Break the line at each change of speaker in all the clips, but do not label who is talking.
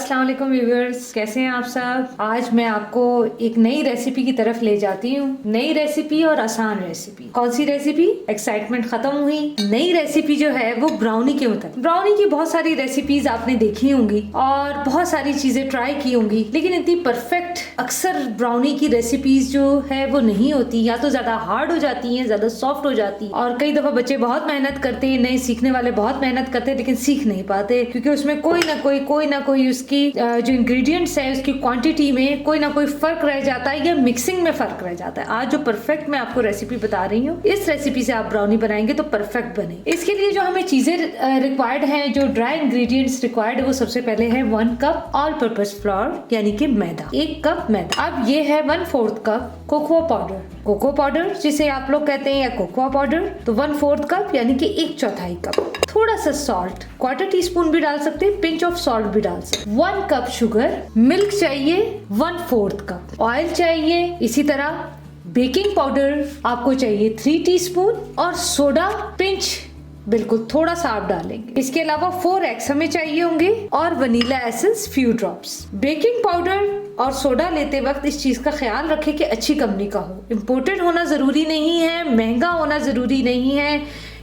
अस्सलाम वालेकुम व्यूअर्स, कैसे हैं आप सब। आज मैं आपको एक नई रेसिपी की तरफ ले जाती हूँ। नई रेसिपी और आसान रेसिपी। कौन सी रेसिपी? एक्साइटमेंट खत्म हुई। नई रेसिपी जो है वो ब्राउनी के मतलब। ब्राउनी की बहुत सारी रेसिपीज आपने देखी होंगी और बहुत सारी चीजें ट्राई की होंगी, लेकिन इतनी परफेक्ट अक्सर ब्राउनी की रेसिपीज जो है वो नहीं होती। या तो ज्यादा हार्ड हो जाती है, ज्यादा सॉफ्ट हो जाती है, और कई दफा बच्चे बहुत मेहनत करते हैं, नए सीखने वाले बहुत मेहनत करते हैं, लेकिन सीख नहीं पाते क्योंकि उसमें कोई ना कोई उसकी जो इंग्रेडिएंट्स है उसकी क्वांटिटी में कोई ना कोई फर्क रह जाता है या मिक्सिंग में फर्क रह जाता है। आज जो परफेक्ट मैं आपको रेसिपी बता रही हूँ, इस रेसिपी से आप ब्राउनी बनाएंगे तो परफेक्ट बने। इसके लिए जो हमें चीजें रिक्वायर्ड हैं, जो ड्राई इंग्रेडिएंट्स रिक्वायर्ड है, वो सबसे पहले है 1 कप ऑल पर्पस फ्लोर यानी कि मैदा, 1 कप मैदा। अब ये है 1/4 cup cocoa powder, cocoa powder जिसे आप लोग कहते हैं, या कोकोआ पाउडर, तो 1/4 कप यानी कि 1/4 कप। थोड़ा सा सॉल्ट, 1/4 टीस्पून भी डाल सकते हैं, पिंच ऑफ सॉल्ट भी डाल सकते हैं। 1 कप शुगर, मिल्क चाहिए 1/4 कप, ऑयल चाहिए, इसी तरह बेकिंग पाउडर आपको चाहिए 3 टीस्पून और सोडा पिंच बिल्कुल थोड़ा सा आप डालेंगे। इसके अलावा 4 एग्स हमें चाहिए होंगे और vanilla essence few drops. Baking powder और सोडा लेते वक्त इस चीज का ख्याल रखें कि अच्छी कंपनी का हो। इम्पोर्टेड होना जरूरी नहीं है, महंगा होना जरूरी नहीं है।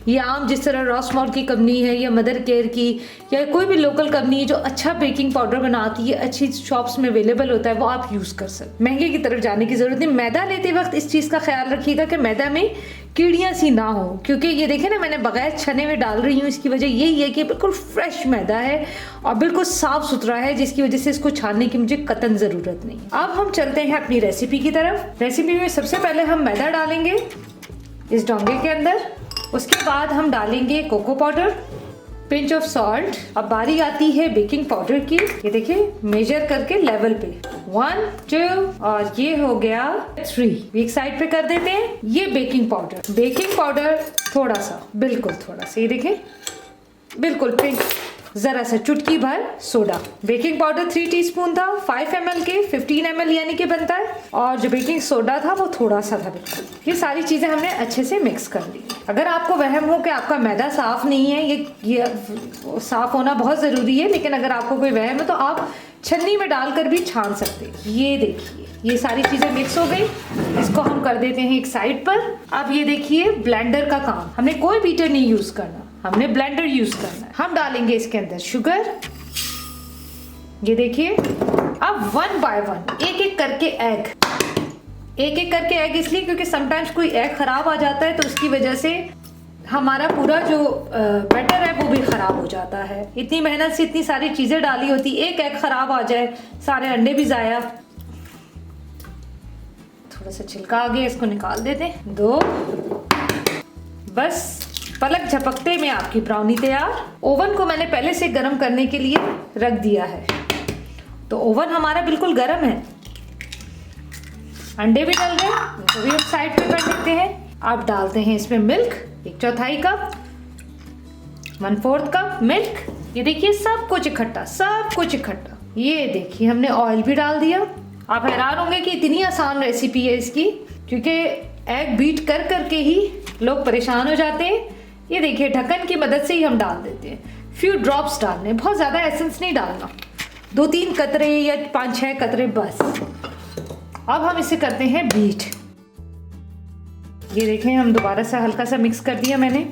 ये आम जिस तरह रॉसमॉल की कंपनी है या मदर केयर की या कोई भी लोकल कंपनी है जो अच्छा बेकिंग पाउडर बनाती है, अच्छी शॉप्स में अवेलेबल होता है, वो आप यूज कर सकते। महंगे की तरफ जाने की जरूरत नहीं। मैदा लेते वक्त इस चीज का ख्याल रखिएगा कि मैदा में कीड़ियां सी ना हो, क्योंकि ये देखे ना, मैंने बगैर छने में डाल रही हूँ। इसकी वजह यही है कि बिल्कुल फ्रेश मैदा है और बिल्कुल साफ सुथरा है, जिसकी वजह से इसको छानने की मुझे कतन जरूरत नहीं। अब हम चलते हैं अपनी रेसिपी की तरफ। रेसिपी में सबसे पहले हम मैदा डालेंगे इस डोंगे के अंदर, उसके बाद हम डालेंगे cocoa powder, pinch of salt. अब बारी आती है बेकिंग पाउडर की। ये देखिए मेजर करके लेवल पे 1 2 और ये हो गया 3। एक साइड पे कर देते हैं। ये बेकिंग पाउडर थोड़ा सा, बिल्कुल थोड़ा सा, ये देखिए बिल्कुल पिंच, जरा सा चुटकी भर सोडा। बेकिंग पाउडर 3 टीस्पून था, 5 ml के 15 ml यानी कि बनता है, और जो बेकिंग सोडा था वो थोड़ा सा था बिल्कुल। ये सारी चीजें हमने अच्छे से मिक्स कर ली। अगर आपको वहम हो कि आपका मैदा साफ नहीं है, ये साफ होना बहुत जरूरी है, लेकिन अगर आपको कोई वहम है तो आप छन्नी में डालकर भी छान सकते हैं। ये देखिए ये सारी चीजें मिक्स हो गई, इसको हम कर देते हैं एक साइड पर। अब ये देखिए ब्लेंडर का काम, हमने कोई बीटर नहीं यूज करना, हमने ब्लेंडर यूज करना है। हम डालेंगे इसके अंदर शुगर, ये देखिए। अब 1 बाय 1 एक करके एग इसलिए क्योंकि समटाइम्स कोई एग खराब आ जाता है तो उसकी वजह से हमारा पूरा जो बैटर है वो भी खराब हो जाता है। इतनी मेहनत से इतनी सारी चीजें डाली होती, एक एग खराब आ जाए, सारे अंडे भी जाया। थोड़ा सा छिलका आ गया, इसको निकाल देते हैं। 2 बस पलक झपकते में आपकी ब्राउनी तैयार। ओवन को मैंने पहले से गर्म करने के लिए रख दिया है, तो ओवन हमारा बिल्कुल गर्म है। अंडे भी डल गए, उनको भी एक साइड पे कर देते हैं। अब डालते हैं इसमें मिल्क, 1/4 कप, 1/4 कप मिल्क। ये देखिए सब कुछ इकट्ठा। ये देखिए हमने ऑयल भी डाल दिया। आप हैरान होंगे कि इतनी आसान रेसिपी है इसकी, क्योंकि एग बीट कर करके ही लोग परेशान हो जाते हैं। ये देखिए ढक्कन की मदद से ही हम डाल देते हैं। फ्यू ड्रॉप्स डालने, बहुत ज्यादा एसेंस नहीं डालना, 2-3 कतरे या 5-6 कतरे बस। अब हम इसे करते हैं बीट। ये देखें हम दोबारा से हल्का सा मिक्स कर दिया मैंने।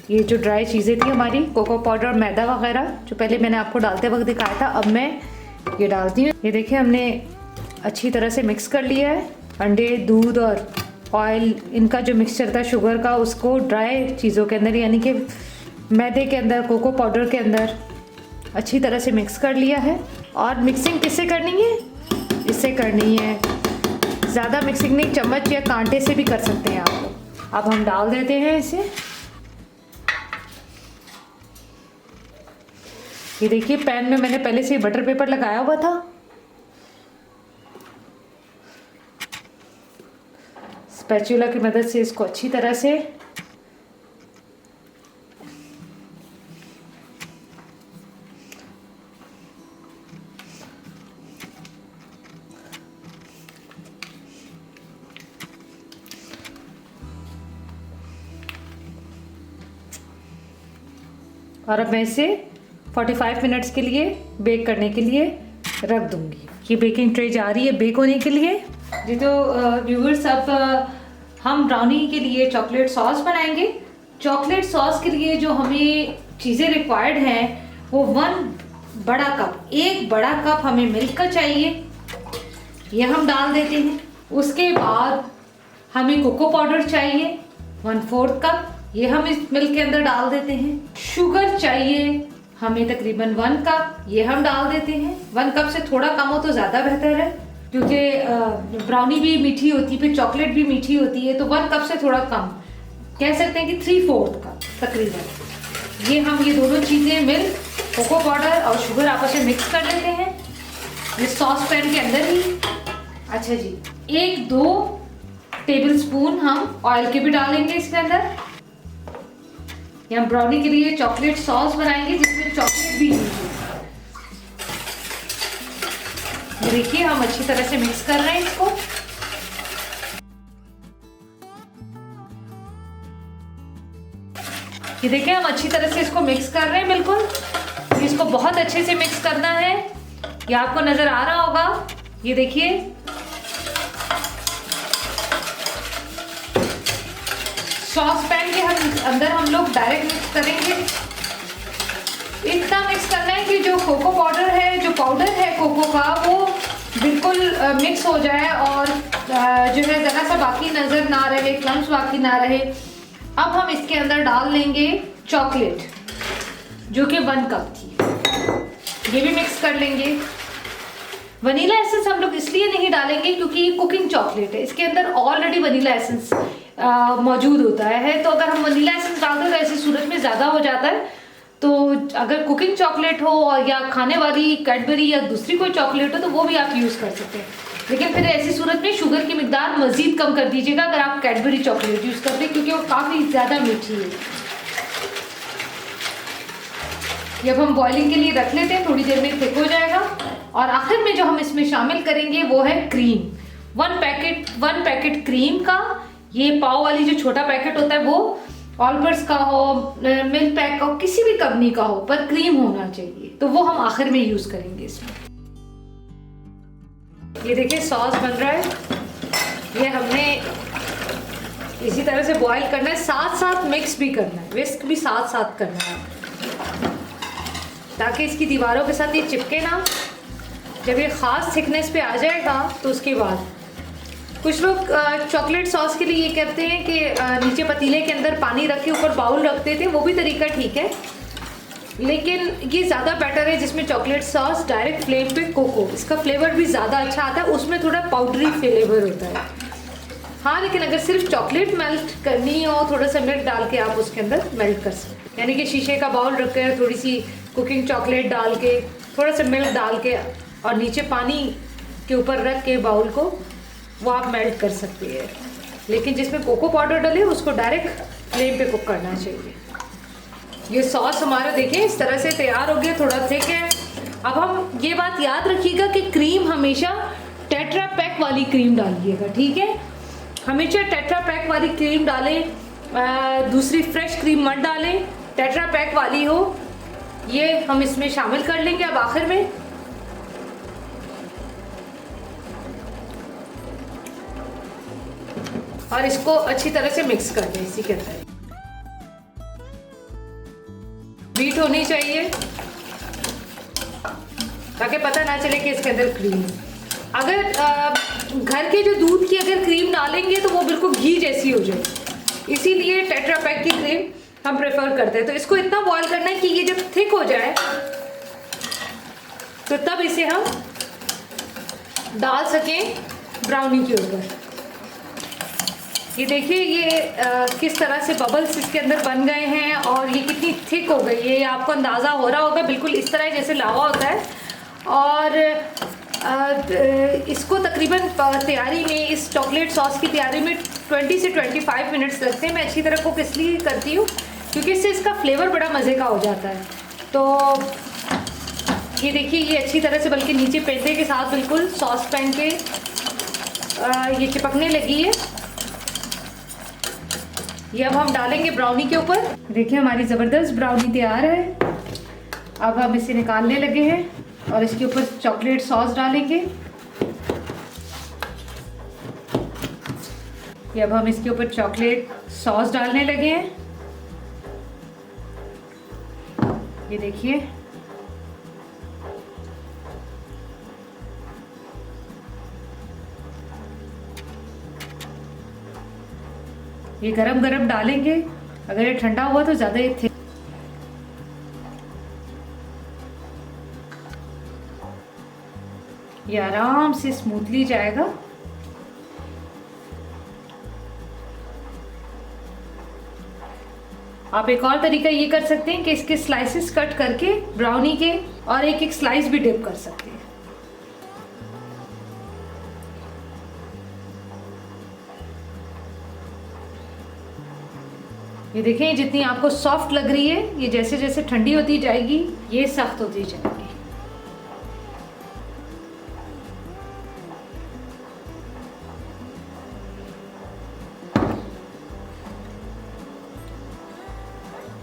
ये जो ड्राई चीजें थी हमारी, कोको पाउडर और मैदा वगैरह, जो पहले मैंने आपको डालते वक्त दिखाया था, अब मैं ये डालती हूँ। ये देखिए हमने अच्छी तरह से मिक्स कर लिया है। अंडे, दूध और ऑयल, इनका जो मिक्सचर था शुगर का, उसको ड्राई चीज़ों के अंदर यानी कि मैदे के अंदर, कोको पाउडर के अंदर अच्छी तरह से मिक्स कर लिया है। और मिक्सिंग किससे करनी है? इससे करनी है, ज़्यादा मिक्सिंग नहीं, चम्मच या कांटे से भी कर सकते हैं आप लोग। अब हम डाल देते हैं इसे। ये देखिए पैन में मैंने पहले से बटर पेपर लगाया हुआ था। स्पैचुला की मदद से इसको अच्छी तरह से और अब मैं इसे 45 मिनट्स के लिए बेक करने के लिए रख दूंगी। ये बेकिंग ट्रे जा रही है बेक होने के लिए। जी तो व्यूअर्स, अब हम ब्राउनी के लिए चॉकलेट सॉस बनाएंगे। चॉकलेट सॉस के लिए जो हमें चीज़ें रिक्वायर्ड हैं वो 1 बड़ा कप, 1 बड़ा कप हमें मिल्क का चाहिए, ये हम डाल देते हैं। उसके बाद हमें कोको पाउडर चाहिए 1/4 कप, ये हम इस मिल्क के अंदर डाल देते हैं। शुगर चाहिए हमें तकरीबन 1 कप, ये हम डाल देते हैं। 1 कप से थोड़ा कम हो तो ज़्यादा बेहतर है, क्योंकि ब्राउनी भी मीठी होती है, फिर चॉकलेट भी मीठी होती है, तो 1 कप से थोड़ा कम, कह सकते हैं कि 3/4 कप तकरीबन। ये दोनों चीज़ें मिल्क, कोको पाउडर और शुगर आपस में मिक्स कर लेते हैं ये सॉस पैन के अंदर ही। अच्छा जी, 1-2 टेबल स्पून हम ऑयल के भी डालेंगे इसके अंदर। ये हम ब्राउनी के लिए चॉकलेट सॉस बनाएंगे जिसमें चॉकलेट भी यूज होगी। देखिए हम अच्छी तरह से मिक्स कर रहे हैं इसको। ये देखिए हम अच्छी तरह से इसको मिक्स कर रहे हैं, बिल्कुल इसको बहुत अच्छे से मिक्स करना है। ये आपको नजर आ रहा होगा, ये देखिए सॉस पैन के अंदर हम लोग डायरेक्ट मिक्स करेंगे। इतना मिक्स करना है कि जो कोको पाउडर है, जो पाउडर है कोको का, वो बिल्कुल मिक्स हो जाए और जो है ज़रा सा बाकी नज़र ना रहे, क्लम्स बाकी ना रहे। अब हम इसके अंदर डाल लेंगे चॉकलेट जो कि 1 कप थी, ये भी मिक्स कर लेंगे। वनीला एसेंस हम लोग इसलिए नहीं डालेंगे क्योंकि ये कुकिंग चॉकलेट है, इसके अंदर ऑलरेडी वनीला एसेंस मौजूद होता है। तो अगर हम वनीला एसेंस डाल दें तो ऐसी सूरत में ज़्यादा हो जाता है। तो अगर कुकिंग चॉकलेट हो और या खाने वाली कैडबरी या दूसरी कोई चॉकलेट हो तो वो भी आप यूज़ कर सकते हैं, लेकिन फिर ऐसी सूरत में शुगर की मिकदार मज़ीद कम कर दीजिएगा अगर आप कैडबरी चॉकलेट यूज़ करते हैं, क्योंकि वो काफ़ी ज़्यादा मीठी है। ये अब हम बॉइलिंग के लिए रख लेते हैं, थोड़ी देर में थिक हो जाएगा। और आखिर में जो हम इसमें शामिल करेंगे वो है क्रीम। 1 पैकेट क्रीम का, ये पाव वाली जो छोटा पैकेट होता है वो ऑलपर्स का हो, मिल्क पैक का हो, किसी भी कंपनी का हो, पर क्रीम होना चाहिए, तो वो हम आखिर में यूज करेंगे इसमें। ये देखिए सॉस बन रहा है, ये हमने इसी तरह से बॉईल करना है, साथ साथ मिक्स भी करना है, विस्क भी साथ साथ करना है ताकि इसकी दीवारों के साथ ये चिपके ना। जब ये ख़ास थिकनेस पे आ जाएगा तो उसके बाद कुछ लोग चॉकलेट सॉस के लिए ये कहते हैं कि नीचे पतीले के अंदर पानी रख के ऊपर बाउल रख देते हैं, वो भी तरीका ठीक है, लेकिन ये ज़्यादा बेटर है जिसमें चॉकलेट सॉस डायरेक्ट फ्लेम पे कुक हो, इसका फ्लेवर भी ज़्यादा अच्छा आता है, उसमें थोड़ा पाउडरी फ्लेवर होता है। हाँ, लेकिन अगर सिर्फ चॉकलेट मेल्ट करनी हो, थोड़ा सा मिल्क डाल के आप उसके अंदर मेल्ट कर सकते हैं, यानी कि शीशे का बाउल रख कर थोड़ी सी कुकिंग चॉकलेट डाल के, थोड़ा सा मिल्क डाल के और नीचे पानी के ऊपर रख के बाउल को, वो आप मेल्ट कर सकते हैं। लेकिन जिसमें कोको पाउडर डले उसको डायरेक्ट फ्लेम पे कुक करना चाहिए। ये सॉस हमारा देखिए इस तरह से तैयार हो गया, थोड़ा थिक है। अब हम ये बात याद रखिएगा कि क्रीम हमेशा टेट्रा पैक वाली क्रीम डालिएगा, ठीक है? हमेशा टेट्रा पैक वाली क्रीम डालें, दूसरी फ्रेश क्रीम मत डालें, टेट्रा पैक वाली हो। ये हम इसमें शामिल कर लेंगे अब आखिर में। और इसको अच्छी तरह से मिक्स कर दें, इसी के अंदर बीट होनी चाहिए ताकि पता ना चले कि इसके अंदर क्रीम है। अगर घर के जो दूध की अगर क्रीम डालेंगे तो वो बिल्कुल घी जैसी हो जाए, इसीलिए टेट्रा पैक की क्रीम हम प्रेफर करते हैं। तो इसको इतना बॉईल करना है कि ये जब थिक हो जाए तो तब इसे हम डाल सकें ब्राउनी के ऊपर। ये देखिए ये किस तरह से बबल्स इसके अंदर बन गए हैं और ये कितनी थिक हो गई है, ये आपको अंदाज़ा हो रहा होगा, बिल्कुल इस तरह जैसे लावा होता है। और इसको तकरीबन तैयारी में, इस चॉकलेट सॉस की तैयारी में 20 से 25 मिनट्स लगते हैं। मैं अच्छी तरह कुक इसलिए करती हूँ क्योंकि इससे इसका फ्लेवर बड़ा मज़े का हो जाता है। तो ये देखिए ये अच्छी तरह से, बल्कि नीचे पेंटे के साथ बिल्कुल सॉस पैन के ये चिपकने लगी है। ये अब हम डालेंगे ब्राउनी के ऊपर। देखिए हमारी ज़बरदस्त ब्राउनी तैयार है। अब हम इसे निकालने लगे हैं। और इसके ऊपर चॉकलेट सॉस डालेंगे। ये अब हम इसके ऊपर चॉकलेट सॉस डालने लगे हैं। ये देखिए, ये गरम गरम डालेंगे, अगर ये ठंडा हुआ तो ज्यादा ही थे। ये आराम से स्मूथली जाएगा। आप एक और तरीका ये कर सकते हैं कि इसके स्लाइसेस कट करके ब्राउनी के और एक एक स्लाइस भी डिप कर सकते हैं। ये देखें, जितनी आपको सॉफ्ट लग रही है, ये जैसे जैसे ठंडी होती जाएगी ये सख्त होती जाएगी।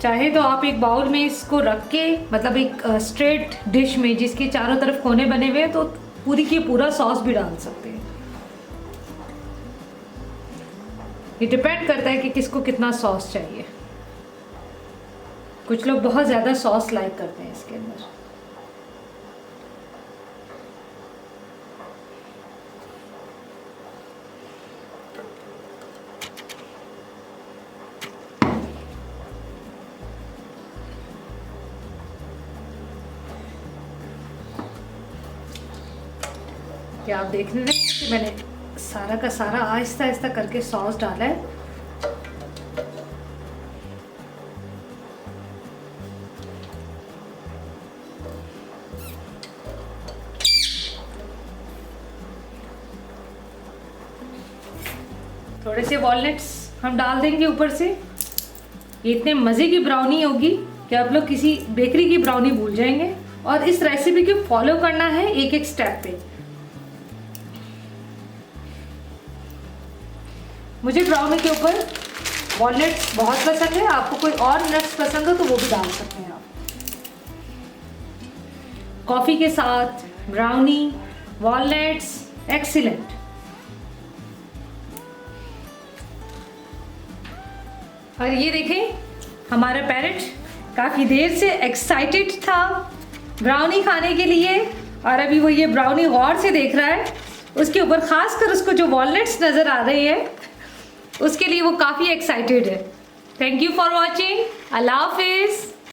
चाहे तो आप एक बाउल में इसको रख के, मतलब एक स्ट्रेट डिश में जिसके चारों तरफ कोने बने हुए हैं, तो पूरी की पूरा सॉस भी डाल सकते हैं। ये डिपेंड करता है कि किसको कितना सॉस चाहिए। कुछ लोग बहुत ज़्यादा सॉस लाइक करते हैं इसके अंदर। क्या आप देख रहे हैं कि मैंने सारा का सारा आहिस्ता आहिस्ता करके सॉस डाला है। थोड़े से वॉलनट्स हम डाल देंगे ऊपर से। ये इतने मज़े की ब्राउनी होगी कि आप लोग किसी बेकरी की ब्राउनी भूल जाएंगे। और इस रेसिपी को फॉलो करना है एक एक स्टेप पे। मुझे ब्राउनी के ऊपर वॉलनट्स बहुत पसंद है। आपको कोई और नट्स पसंद हो तो वो भी डाल सकते हैं आप। कॉफ़ी के साथ ब्राउनी, वॉलनट्स, एक्सीलेंट। और ये देखें, हमारा पैरेट काफ़ी देर से एक्साइटेड था ब्राउनी खाने के लिए, और अभी वो ये ब्राउनी गौर से देख रहा है। उसके ऊपर खासकर उसको जो वॉलनट्स नज़र आ रहे हैं उसके लिए वो काफ़ी एक्साइटेड है। Thank you for watching. अल्लाह हाफिज़।